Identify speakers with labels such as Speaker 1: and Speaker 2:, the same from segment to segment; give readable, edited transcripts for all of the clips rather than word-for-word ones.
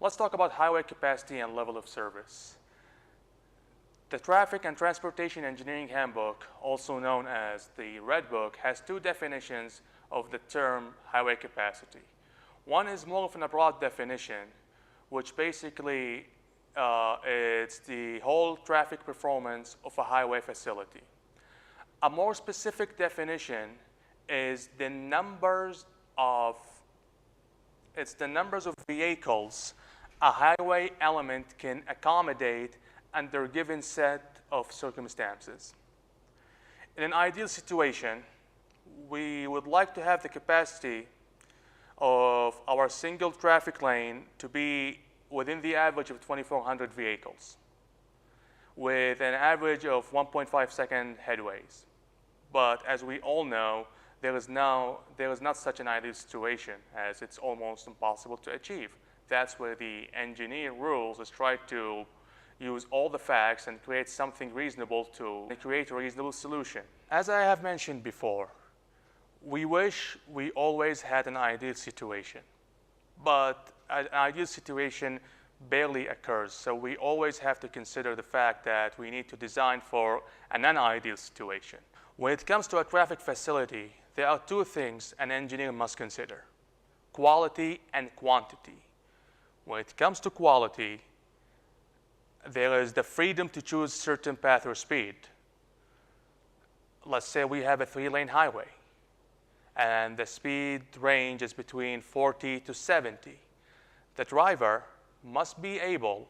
Speaker 1: Let's talk about highway capacity and level of service. The Traffic and Transportation Engineering Handbook, also known as the Red Book, has two definitions of the term highway capacity. One is more of a broad definition, which basically it's the whole traffic performance of a highway facility. A more specific definition is the numbers of vehicles a highway element can accommodate under a given set of circumstances. In an ideal situation, we would like to have the capacity of our single traffic lane to be within the average of 2,400 vehicles with an average of 1.5 second headways. But as we all know, there is not such an ideal situation, as it's almost impossible to achieve. That's where the engineer rules is try to use all the facts and create something reasonable to create a reasonable solution. As I have mentioned before, we wish we always had an ideal situation, but an ideal situation barely occurs. So we always have to consider the fact that we need to design for an unideal situation. When it comes to a traffic facility, there are two things an engineer must consider: quality and quantity. When it comes to quality, there is the freedom to choose certain path or speed. Let's say we have a 3-lane highway, and the speed range is between 40 to 70. The driver must be able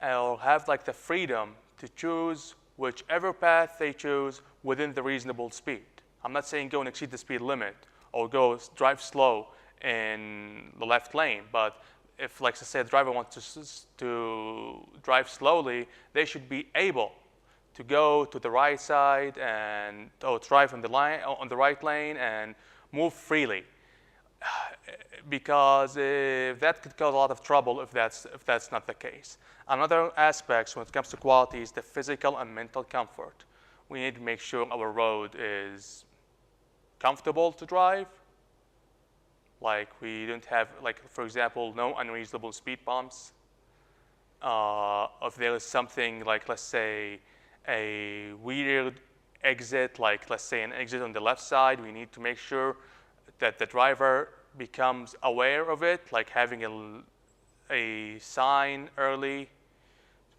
Speaker 1: or have the freedom to choose whichever path they choose within the reasonable speed. I'm not saying go and exceed the speed limit or drive slow in the left lane, but if, let's say, the driver wants to drive slowly, they should be able to go to the right side and drive on the right lane and move freely, because that could cause a lot of trouble if that's not the case. Another aspect when it comes to quality is the physical and mental comfort. We need to make sure our road is comfortable to drive. We don't have, for example, no unreasonable speed bumps. If there is something let's say, a weird exit, let's say an exit on the left side, we need to make sure that the driver becomes aware of it, having a sign early to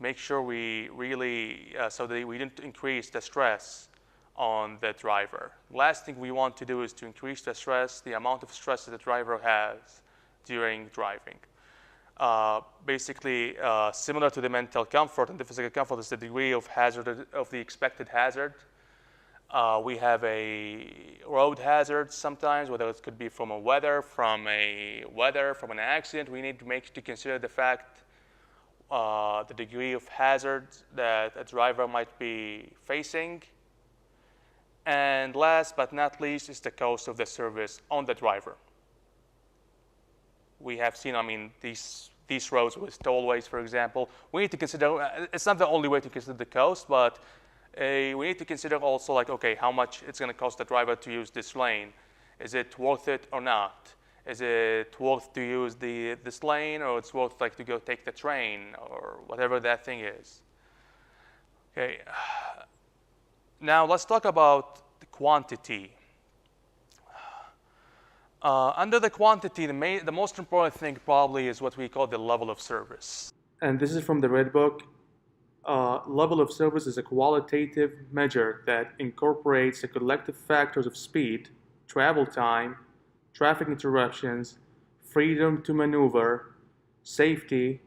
Speaker 1: make sure we really, so that we didn't increase the stress on the driver. Last thing we want to do is to increase the amount of stress that the driver has during driving. Basically, similar to the mental comfort and the physical comfort is the degree of hazard, of the expected hazard. We have a road hazard sometimes, whether it could be from an accident. We need to consider the fact, the degree of hazard that a driver might be facing. And last but not least is the cost of the service on the driver. We have seen, these roads with tollways, for example. We need to consider, it's not the only way to consider the cost, but we need to consider also okay, how much it's going to cost the driver to use this lane. Is it worth it or not? Is it worth to use this lane, or it's worth to go take the train or whatever that thing is? Okay. Now let's talk about the quantity. Under the quantity, the most important thing probably is what we call the level of service.
Speaker 2: And this is from the Red Book. Level of service is a qualitative measure that incorporates the collective factors of speed, travel time, traffic interruptions, freedom to maneuver, safety,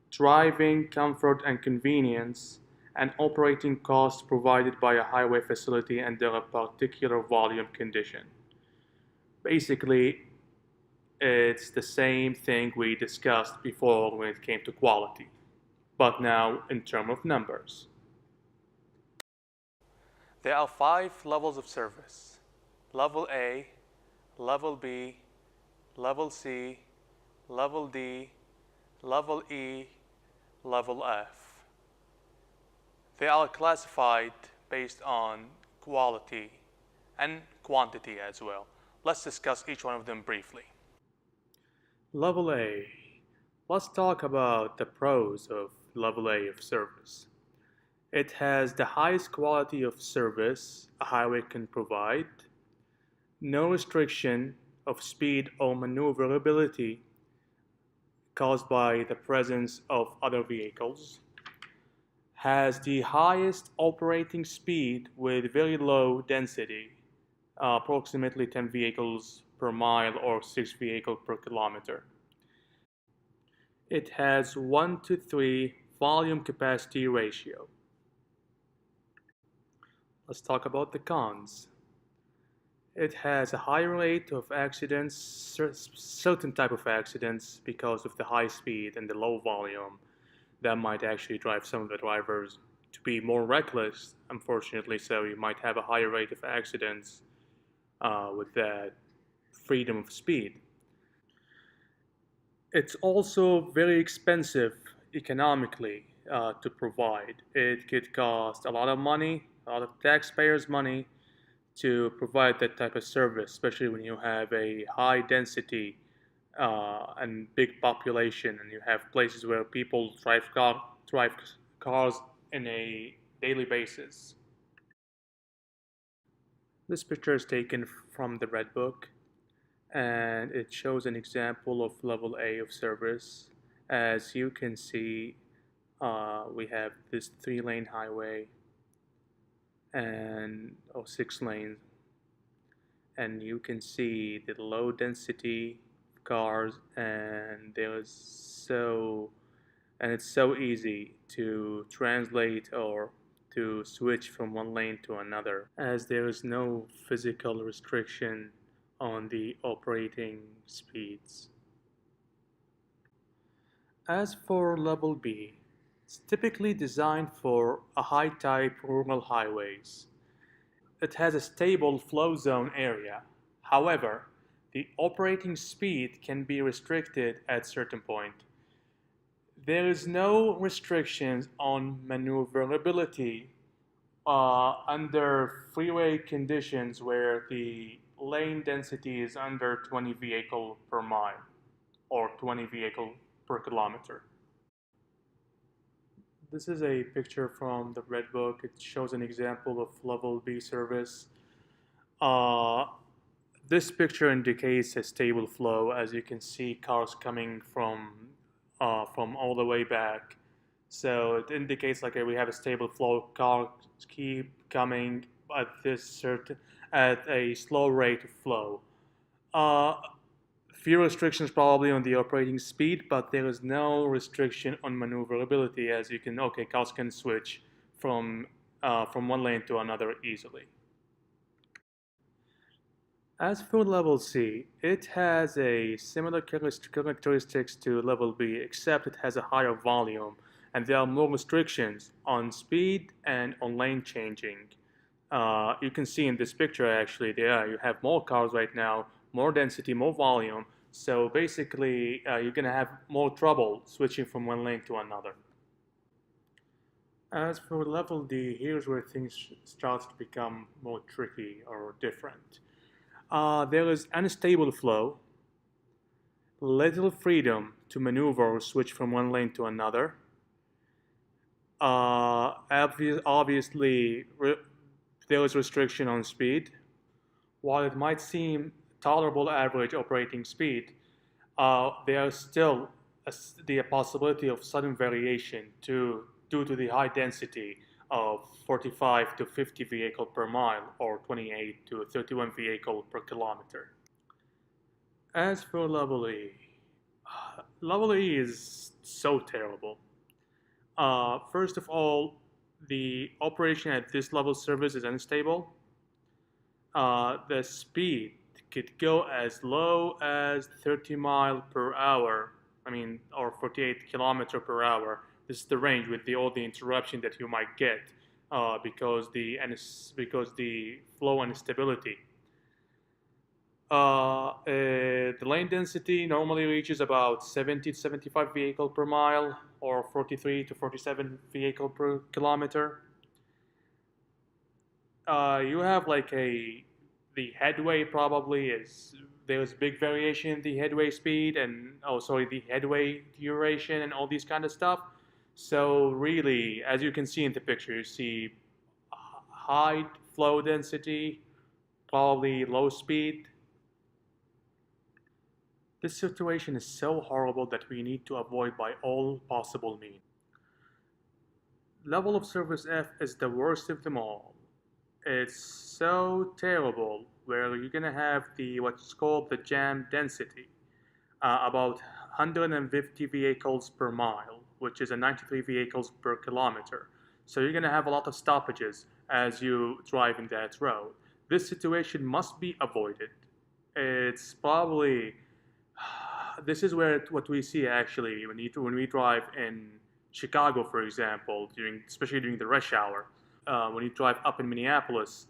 Speaker 2: driving comfort and convenience, and operating costs provided by a highway facility under a particular volume condition. Basically, it's the same thing we discussed before when it came to quality, but now in terms of numbers.
Speaker 1: There are 5 levels of service: level A, level B, level C, level D, level E, level F. They are classified based on quality and quantity as well. Let's discuss each one of them briefly.
Speaker 2: Level A. Let's talk about the pros of Level A of service. It has the highest quality of service a highway can provide, no restriction of speed or maneuverability caused by the presence of other vehicles, has the highest operating speed with very low density, approximately 10 vehicles per mile or 6 vehicles per kilometer. It has 1 to 3 volume capacity ratio. Let's talk about the cons. It has a high rate of accidents, certain type of accidents because of the high speed and the low volume that might actually drive some of the drivers to be more reckless, unfortunately, so you might have a higher rate of accidents with that freedom of speed. It's also very expensive economically to provide. It could cost a lot of money, a lot of taxpayers' money to provide that type of service, especially when you have a high density and big population, and you have places where people drive cars in a daily basis. This picture is taken from the Red Book, and it shows an example of level A of service. As you can see, we have this 3-lane highway and 6 lanes, and you can see the low density cars, and it's so easy to translate or to switch from one lane to another, as there is no physical restriction on the operating speeds. As for Level B, it's typically designed for a high-type rural highways. It has a stable flow zone area. However, the operating speed can be restricted at certain point. There is no restrictions on maneuverability under freeway conditions where the lane density is under 20 vehicle per mile or 20 vehicle per kilometer. This is a picture from the Red Book. It shows an example of level B service. Uh, this picture indicates a stable flow. As you can see, cars coming from all the way back. So it indicates like we have a stable flow. Cars keep coming at a slow rate of flow. Uh, Few restrictions probably on the operating speed, but there is no restriction on maneuverability, as you can, cars can switch from one lane to another easily. As for level C, it has a similar characteristics to level B, except it has a higher volume, and there are more restrictions on speed and on lane changing. You can see in this picture actually, you have more cars right now, more density, more volume. So basically, you're going to have more trouble switching from one lane to another. As for level D, here's where things start to become more tricky or different. There is unstable flow, little freedom to maneuver or switch from one lane to another. Obviously, there is restriction on speed. While it might seem tolerable average operating speed, there is still the possibility of sudden variation due to the high density of 45 to 50 vehicle per mile or 28 to 31 vehicle per kilometer. As for level E, level E is so terrible. First of all, the operation at this level service is unstable. The speed could go as low as 30 mile per hour, or 48 kilometer per hour. This is the range with all the interruption that you might get because the flow instability. The lane density normally reaches about 70 to 75 vehicle per mile or 43 to 47 vehicle per kilometer. You have the headway probably is there's big variation in the headway speed and the headway duration and all these kind of stuff. So really, as you can see in the picture, you see high flow density, probably low speed. This situation is so horrible that we need to avoid by all possible means. Level of service F is the worst of them all. It's so terrible where you're gonna have what's called the jam density, about 150 vehicles per mile, which is a 93 vehicles per kilometer. So you're gonna have a lot of stoppages as you drive in that road. This situation must be avoided. It's probably this is where what we see actually when we drive in Chicago, for example, especially during the rush hour. When you drive up in Minneapolis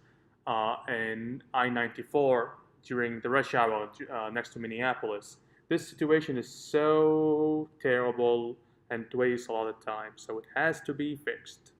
Speaker 2: and I-94 during the rush hour next to Minneapolis, this situation is so terrible and wastes a lot of time. So it has to be fixed.